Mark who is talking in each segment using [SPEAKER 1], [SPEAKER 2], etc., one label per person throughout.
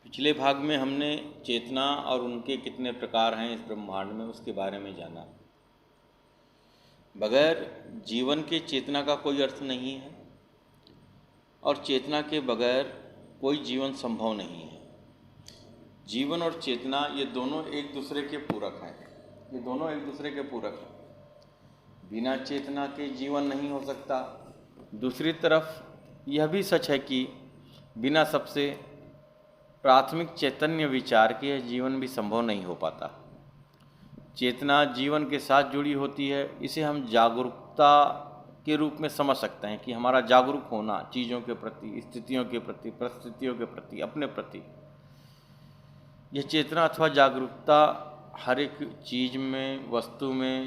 [SPEAKER 1] पिछले भाग में हमने चेतना और उनके कितने प्रकार हैं इस ब्रह्मांड में उसके बारे में जाना। बगैर जीवन के चेतना का कोई अर्थ नहीं है और चेतना के बगैर कोई जीवन संभव नहीं है। जीवन और चेतना ये दोनों एक दूसरे के पूरक हैं। बिना चेतना के जीवन नहीं हो सकता। दूसरी तरफ यह भी सच है कि बिना सबसे प्राथमिक चैतन्य विचार के जीवन भी संभव नहीं हो पाता। चेतना जीवन के साथ जुड़ी होती है। इसे हम जागरूकता के रूप में समझ सकते हैं कि हमारा जागरूक होना चीज़ों के प्रति, स्थितियों के प्रति, परिस्थितियों के प्रति, अपने प्रति। यह चेतना अथवा जागरूकता हर एक चीज़ में, वस्तु में,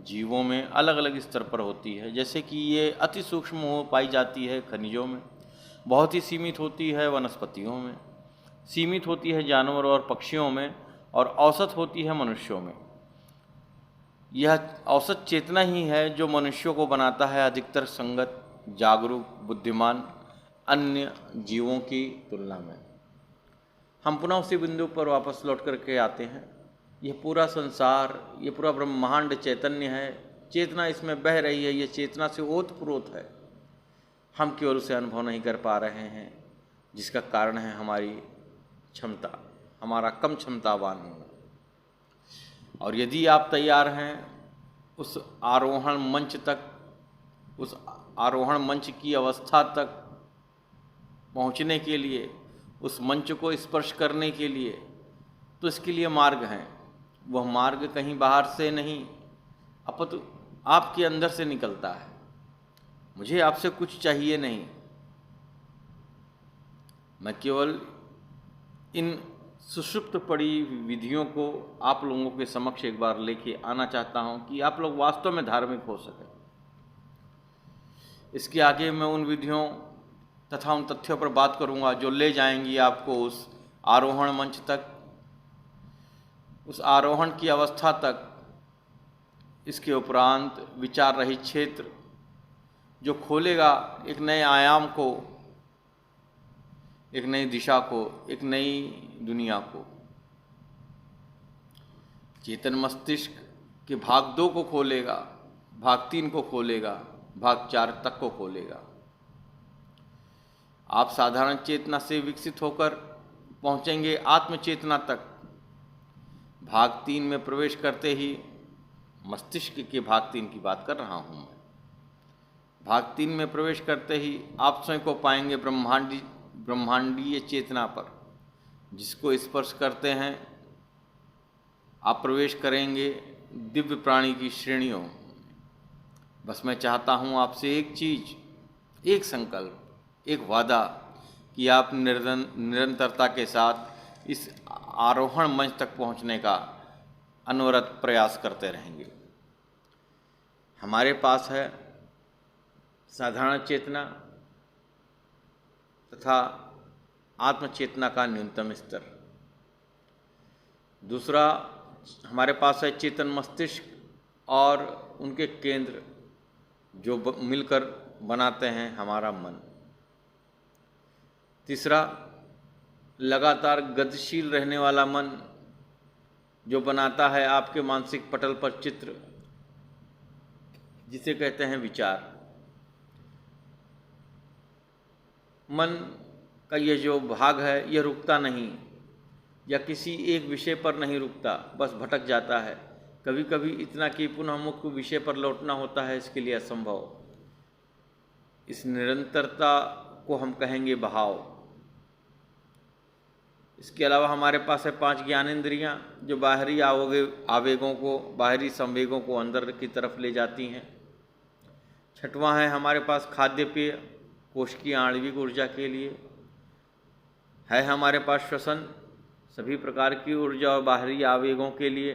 [SPEAKER 1] जीवों में अलग अलग स्तर पर होती है। जैसे कि ये अति सूक्ष्म हो पाई जाती है खनिजों में, बहुत ही सीमित होती है वनस्पतियों में, सीमित होती है जानवर और पक्षियों में, और औसत होती है मनुष्यों में। यह औसत चेतना ही है जो मनुष्यों को बनाता है अधिकतर संगत, जागरूक, बुद्धिमान अन्य जीवों की तुलना में। हम पुनः उसी बिंदु पर वापस लौट करके आते हैं। यह पूरा संसार, ये पूरा ब्रह्मांड चैतन्य है। चेतना इसमें बह रही है, ये चेतना से ओतप्रोत है। हम केवल उसे अनुभव नहीं कर पा रहे हैं, जिसका कारण है हमारी क्षमता, हमारा कम क्षमतावान होना। और यदि आप तैयार हैं उस आरोहण मंच तक, उस आरोहण मंच की अवस्था तक पहुंचने के लिए, उस मंच को स्पर्श करने के लिए, तो इसके लिए मार्ग हैं। वह मार्ग कहीं बाहर से नहीं, अपितु आपके अंदर से निकलता है। मुझे आपसे कुछ चाहिए नहीं, मैं केवल इन सुषुप्त पड़ी विधियों को आप लोगों के समक्ष एक बार लेके आना चाहता हूं कि आप लोग वास्तव में धार्मिक हो सकें। इसके आगे मैं उन विधियों तथा उन तथ्यों पर बात करूंगा जो ले जाएंगी आपको उस आरोहण मंच तक, उस आरोहण की अवस्था तक। इसके उपरांत विचार रहित क्षेत्र जो खोलेगा एक नए आयाम को, एक नई दिशा को, एक नई दुनिया को। चेतन मस्तिष्क के भाग 2 को खोलेगा, भाग 3 को खोलेगा, भाग 4 तक को खोलेगा। आप साधारण चेतना से विकसित होकर पहुंचेंगे आत्म चेतना तक। भाग 3 में प्रवेश करते ही, मस्तिष्क के भाग 3 की बात कर रहा हूं मैं, भाग 3 में प्रवेश करते ही आप स्वयं को पाएंगे ब्रह्मांडीय चेतना पर, जिसको स्पर्श करते हैं आप प्रवेश करेंगे दिव्य प्राणी की श्रेणियों। बस मैं चाहता हूं आपसे एक चीज, एक संकल्प, एक वादा कि आप निरंतरता के साथ इस आरोहण मंच तक पहुंचने का अनवरत प्रयास करते रहेंगे। हमारे पास है साधारण चेतना तथा आत्मचेतना का न्यूनतम स्तर। दूसरा, हमारे पास है चेतन मस्तिष्क और उनके केंद्र जो मिलकर बनाते हैं हमारा मन। तीसरा, लगातार गतिशील रहने वाला मन जो बनाता है आपके मानसिक पटल पर चित्र, जिसे कहते हैं विचार। मन का यह जो भाग है यह रुकता नहीं, या किसी एक विषय पर नहीं रुकता, बस भटक जाता है। कभी कभी इतना कि पुनः मुख्य विषय पर लौटना होता है इसके लिए असंभव। इस निरंतरता को हम कहेंगे बहाव। इसके अलावा हमारे पास है 5 ज्ञानेंद्रियां जो बाहरी आवेगों को, बाहरी संवेगों को अंदर की तरफ ले जाती हैं। छठवां है हमारे पास खाद्य पेय, कोशिकीय आणविक ऊर्जा के लिए है। हमारे पास श्वसन, सभी प्रकार की ऊर्जा और बाहरी आवेगों के लिए।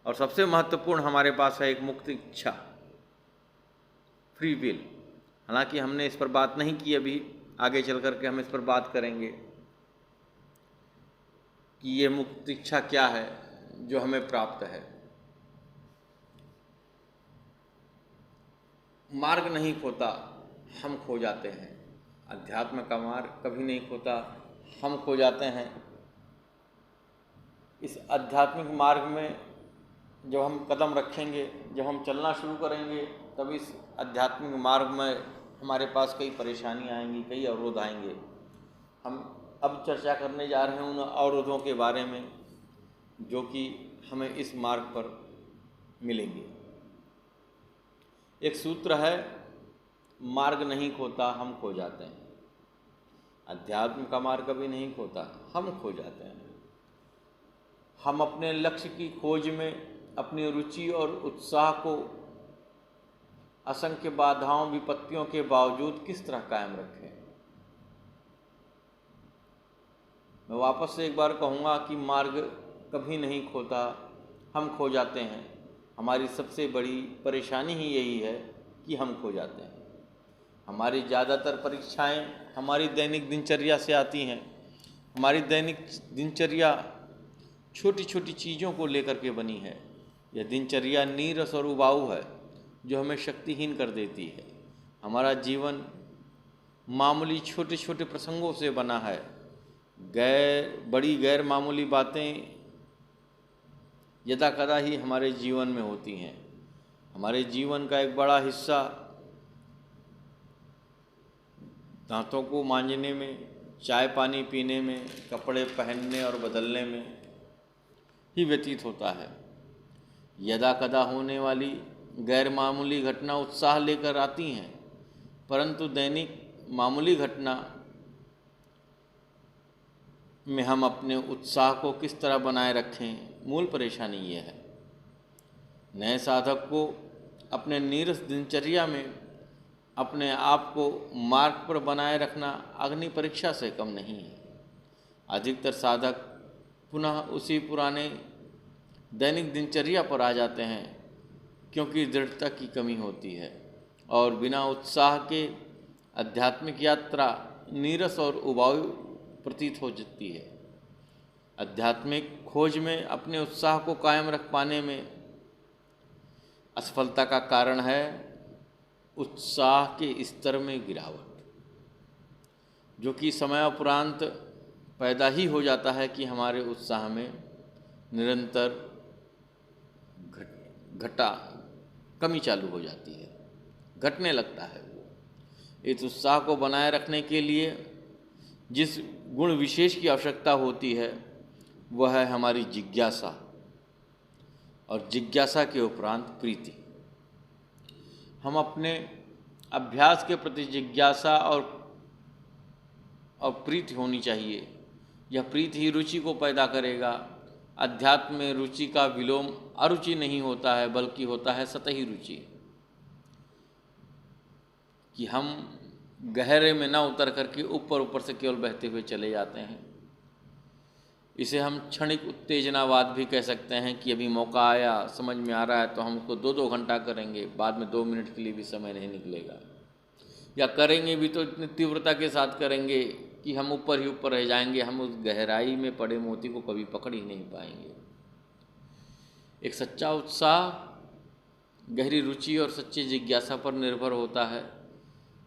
[SPEAKER 1] और सबसे महत्वपूर्ण हमारे पास है एक मुक्त इच्छा, फ्री विल। हालांकि हमने इस पर बात नहीं की अभी, आगे चल करके हम इस पर बात करेंगे कि ये मुक्त इच्छा क्या है जो हमें प्राप्त है। मार्ग नहीं खोता, हम खो जाते हैं। अध्यात्म का मार्ग कभी नहीं खोता, हम खो जाते हैं। इस आध्यात्मिक मार्ग में जब हम कदम रखेंगे, जब हम चलना शुरू करेंगे, तब इस आध्यात्मिक मार्ग में हमारे पास कई परेशानियाँ आएंगी, कई अवरोध आएंगे। हम अब चर्चा करने जा रहे हैं उन अवरोधों के बारे में जो कि हमें इस मार्ग पर मिलेंगे। एक सूत्र है, मार्ग नहीं खोता हम खो जाते हैं। अध्यात्म का मार्ग कभी नहीं खोता, हम खो जाते हैं। हम अपने लक्ष्य की खोज में अपनी रुचि और उत्साह को असंख्य बाधाओं विपत्तियों के बावजूद किस तरह कायम रखें। मैं वापस से एक बार कहूँगा कि मार्ग कभी नहीं खोता, हम खो जाते हैं। हमारी सबसे बड़ी परेशानी ही यही है कि हम खो जाते हैं। हमारी ज़्यादातर परीक्षाएं हमारी दैनिक दिनचर्या से आती हैं। हमारी दैनिक दिनचर्या छोटी छोटी चीज़ों को लेकर के बनी है। यह दिनचर्या नीरस और उबाऊ है जो हमें शक्तिहीन कर देती है। हमारा जीवन मामूली छोटे छोटे प्रसंगों से बना है। गैर मामूली बातें यदा कदा ही हमारे जीवन में होती हैं। हमारे जीवन का एक बड़ा हिस्सा दांतों को मांजने में, चाय पानी पीने में, कपड़े पहनने और बदलने में ही व्यतीत होता है। यदा कदा होने वाली गैर मामूली घटना उत्साह लेकर आती हैं, परंतु दैनिक मामूली घटना में हम अपने उत्साह को किस तरह बनाए रखें, मूल परेशानी ये है। नए साधक को अपने नीरस दिनचर्या में अपने आप को मार्ग पर बनाए रखना अग्नि परीक्षा से कम नहीं है। अधिकतर साधक पुनः उसी पुराने दैनिक दिनचर्या पर आ जाते हैं क्योंकि दृढ़ता की कमी होती है और बिना उत्साह के आध्यात्मिक यात्रा नीरस और उबाऊ प्रतीत हो जाती है। आध्यात्मिक खोज में अपने उत्साह को कायम रख पाने में असफलता का कारण है उत्साह के स्तर में गिरावट, जो कि समय उपरांत पैदा ही हो जाता है कि हमारे उत्साह में निरंतर कमी चालू हो जाती है, घटने लगता है। इस उत्साह को बनाए रखने के लिए जिस गुण विशेष की आवश्यकता होती है वह है हमारी जिज्ञासा, और जिज्ञासा के उपरांत प्रीति। हम अपने अभ्यास के प्रति जिज्ञासा और प्रीति होनी चाहिए। यह प्रीति ही रुचि को पैदा करेगा। अध्यात्म में रुचि का विलोम अरुचि नहीं होता है, बल्कि होता है सतही रुचि, कि हम गहरे में ना उतर करके ऊपर से केवल बहते हुए चले जाते हैं। इसे हम क्षणिक उत्तेजनावाद भी कह सकते हैं कि अभी मौका आया, समझ में आ रहा है तो हम उसको 2-2 घंटा करेंगे, बाद में 2 मिनट के लिए भी समय नहीं निकलेगा, या करेंगे भी तो इतनी तीव्रता के साथ करेंगे कि हम ऊपर ही ऊपर रह जाएंगे। हम उस गहराई में पड़े मोती को कभी पकड़ ही नहीं पाएंगे। एक सच्चा उत्साह गहरी रुचि और सच्ची जिज्ञासा पर निर्भर होता है।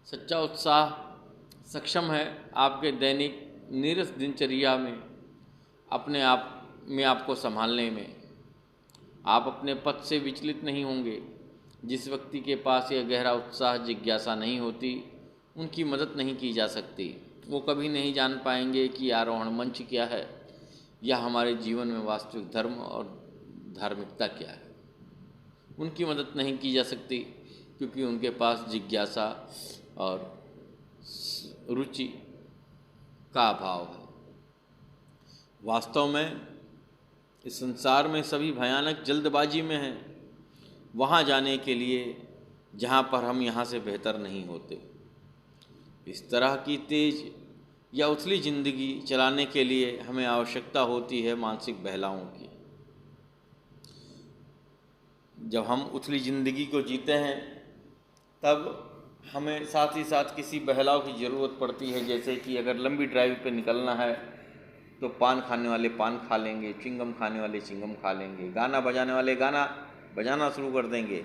[SPEAKER 1] सच्चा उत्साह सक्षम है आपके दैनिक नीरस दिनचर्या में अपने आप में आपको संभालने में। आप अपने पथ से विचलित नहीं होंगे। जिस व्यक्ति के पास यह गहरा उत्साह जिज्ञासा नहीं होती, उनकी मदद नहीं की जा सकती। वो कभी नहीं जान पाएंगे कि आरोहण मंच क्या है या हमारे जीवन में वास्तविक धर्म और धार्मिकता क्या है। उनकी मदद नहीं की जा सकती क्योंकि उनके पास जिज्ञासा और रुचि का अभाव है। वास्तव में इस संसार में सभी भयानक जल्दबाजी में हैं, वहाँ जाने के लिए जहाँ पर हम यहाँ से बेहतर नहीं होते। इस तरह की तेज या उथली जिंदगी चलाने के लिए हमें आवश्यकता होती है मानसिक बहलावों की। जब हम उथली जिंदगी को जीते हैं तब हमें साथ ही साथ किसी बहलाव की ज़रूरत पड़ती है। जैसे कि अगर लंबी ड्राइव पे निकलना है तो पान खाने वाले पान खा लेंगे, चिंगम खाने वाले चिंगम खा लेंगे, गाना बजाने वाले गाना बजाना शुरू कर देंगे,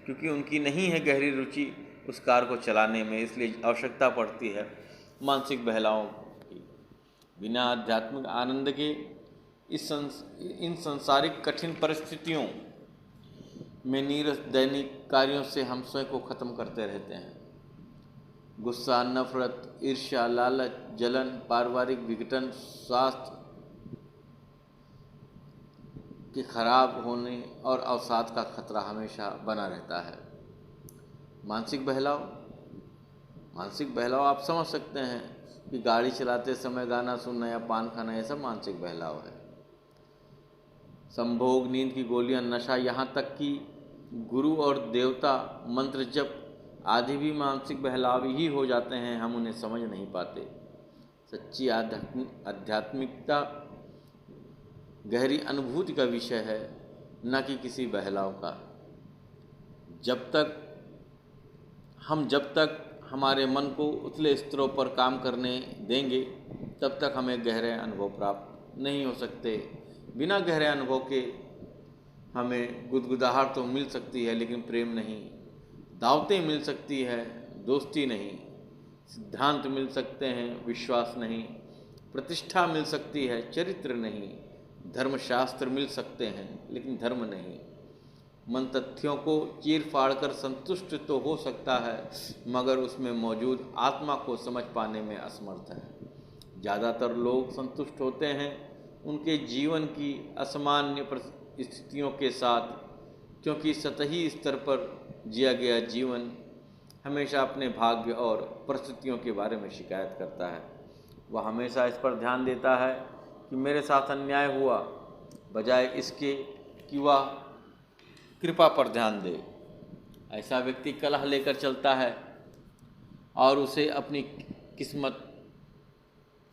[SPEAKER 1] क्योंकि उनकी नहीं है गहरी रुचि उस कार को चलाने में। इसलिए आवश्यकता पड़ती है मानसिक बहलावों की। बिना आध्यात्मिक आनंद के इन सांसारिक कठिन परिस्थितियों में नीरस दैनिक कार्यों से हम स्वयं को खत्म करते रहते हैं। गुस्सा, नफरत, ईर्ष्या, लालच, जलन, पारिवारिक विघटन, स्वास्थ्य के खराब होने और अवसाद का खतरा हमेशा बना रहता है। मानसिक बहलाव आप समझ सकते हैं कि गाड़ी चलाते समय गाना सुनना या पान खाना, यह सब मानसिक बहलाव है। संभोग, नींद की गोलियां, नशा, यहाँ तक कि गुरु और देवता मंत्र जप आदि भी मानसिक बहलाव ही हो जाते हैं। हम उन्हें समझ नहीं पाते। सच्ची आध्यात्मिकता गहरी अनुभूति का विषय है, न कि किसी बहलाव का। जब तक हमारे मन को उथले स्तरों पर काम करने देंगे, तब तक हमें गहरे अनुभव प्राप्त नहीं हो सकते। बिना गहरे अनुभव के हमें गुदगुदाहट तो मिल सकती है, लेकिन प्रेम नहीं। दावतें मिल सकती है, दोस्ती नहीं। सिद्धांत मिल सकते हैं, विश्वास नहीं। प्रतिष्ठा मिल सकती है, चरित्र नहीं। धर्मशास्त्र मिल सकते हैं, लेकिन धर्म नहीं। मन तथ्यों को चीर फाड़ कर संतुष्ट तो हो सकता है, मगर उसमें मौजूद आत्मा को समझ पाने में असमर्थ है। ज़्यादातर लोग संतुष्ट होते हैं उनके जीवन की असामान्य स्थितियों के साथ, क्योंकि सतही स्तर पर जिया गया जीवन हमेशा अपने भाग्य और परिस्थितियों के बारे में शिकायत करता है। वह हमेशा इस पर ध्यान देता है कि मेरे साथ अन्याय हुआ, बजाय इसके कि वह कृपा पर ध्यान दे। ऐसा व्यक्ति कलह लेकर चलता है और उसे अपनी किस्मत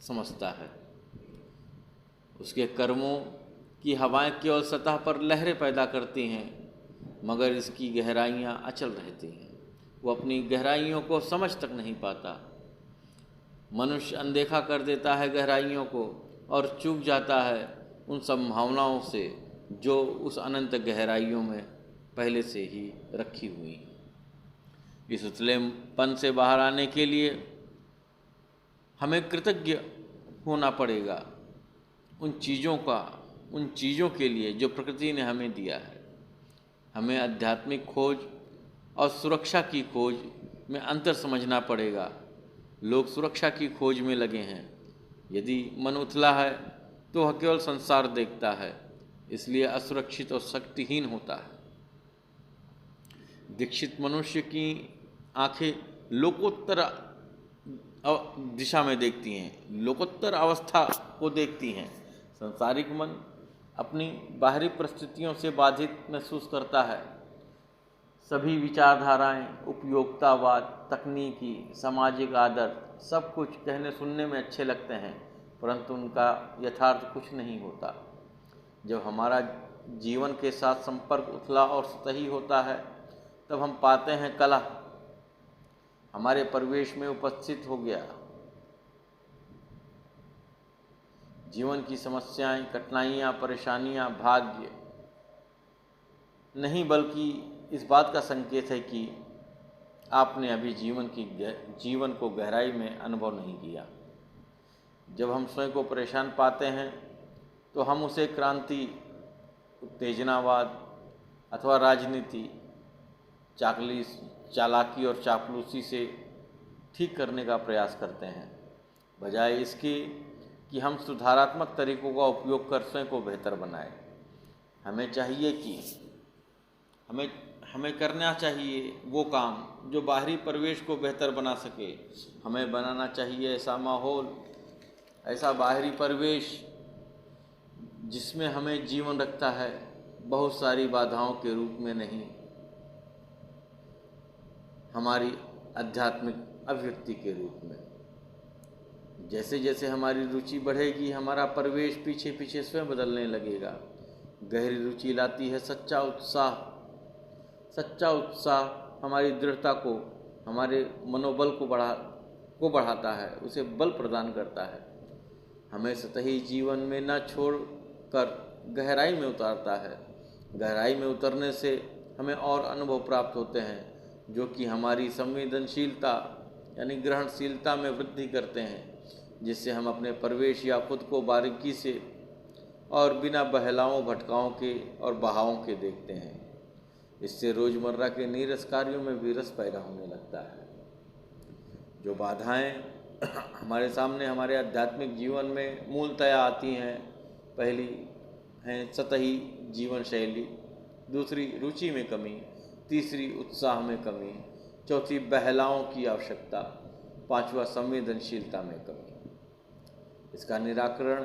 [SPEAKER 1] समझता है। उसके कर्मों की हवाएं केवल सतह पर लहरें पैदा करती हैं, मगर इसकी गहराइयाँ अचल रहती हैं। वो अपनी गहराइयों को समझ तक नहीं पाता। मनुष्य अनदेखा कर देता है गहराइयों को और चूक जाता है उन संभावनाओं से जो उस अनंत गहराइयों में पहले से ही रखी हुई हैं। इस उथलेपन से बाहर आने के लिए हमें कृतज्ञ होना पड़ेगा उन चीज़ों के लिए जो प्रकृति ने हमें दिया है। हमें आध्यात्मिक खोज और सुरक्षा की खोज में अंतर समझना पड़ेगा। लोग सुरक्षा की खोज में लगे हैं। यदि मन उथला है तो वह केवल संसार देखता है, इसलिए असुरक्षित और शक्तिहीन होता है। दीक्षित मनुष्य की आंखें लोकोत्तर दिशा में देखती हैं, लोकोत्तर अवस्था को देखती हैं। संसारिक मन अपनी बाहरी परिस्थितियों से बाधित महसूस करता है। सभी विचारधाराएं, उपयोगितावाद, तकनीकी, सामाजिक आदर्श सब कुछ कहने सुनने में अच्छे लगते हैं, परंतु उनका यथार्थ कुछ नहीं होता। जब हमारा जीवन के साथ संपर्क उथला और सतही होता है, तब हम पाते हैं कलह हमारे परिवेश में उपस्थित हो गया। जीवन की समस्याएं, कठिनाइयाँ, परेशानियाँ भाग्य नहीं, बल्कि इस बात का संकेत है कि आपने अभी जीवन को गहराई में अनुभव नहीं किया। जब हम स्वयं को परेशान पाते हैं तो हम उसे क्रांति, उत्तेजनावाद अथवा राजनीति, चालाकी और चापलूसी से ठीक करने का प्रयास करते हैं, बजाय इसके कि हम सुधारात्मक तरीकों का उपयोग कर स्वयं को बेहतर बनाएं। हमें करना चाहिए वो काम जो बाहरी परिवेश को बेहतर बना सके। हमें बनाना चाहिए ऐसा माहौल, ऐसा बाहरी परिवेश जिसमें हमें जीवन रखता है, बहुत सारी बाधाओं के रूप में नहीं, हमारी आध्यात्मिक अभिव्यक्ति के रूप में। जैसे जैसे हमारी रुचि बढ़ेगी, हमारा परिवेश पीछे पीछे स्वयं बदलने लगेगा। गहरी रुचि लाती है सच्चा उत्साह। सच्चा उत्साह हमारी दृढ़ता को, हमारे मनोबल को बढ़ाता है, उसे बल प्रदान करता है। हमें सतही जीवन में न छोड़कर गहराई में उतारता है। गहराई में उतरने से हमें और अनुभव प्राप्त होते हैं, जो कि हमारी संवेदनशीलता यानी ग्रहणशीलता में वृद्धि करते हैं। जिससे हम अपने परिवेश या खुद को बारीकी से और बिना बहलावों भटकाओं के और बहावों के देखते हैं। इससे रोज़मर्रा के नीरस कार्यों में भी रस पैदा होने लगता है। जो बाधाएं हमारे सामने हमारे आध्यात्मिक जीवन में मूलतया आती हैं, पहली हैं सतही जीवन शैली, दूसरी रुचि में कमी, तीसरी उत्साह में कमी, चौथी बहलावों की आवश्यकता, पांचवा संवेदनशीलता में कमी। इसका निराकरण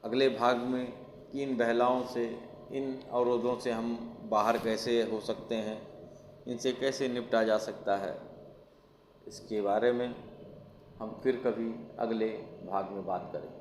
[SPEAKER 1] अगले भाग में कि इन बहलावों से, इन अवरोधों से हम बाहर कैसे हो सकते हैं, इनसे कैसे निपटा जा सकता है, इसके बारे में हम फिर कभी अगले भाग में बात करेंगे।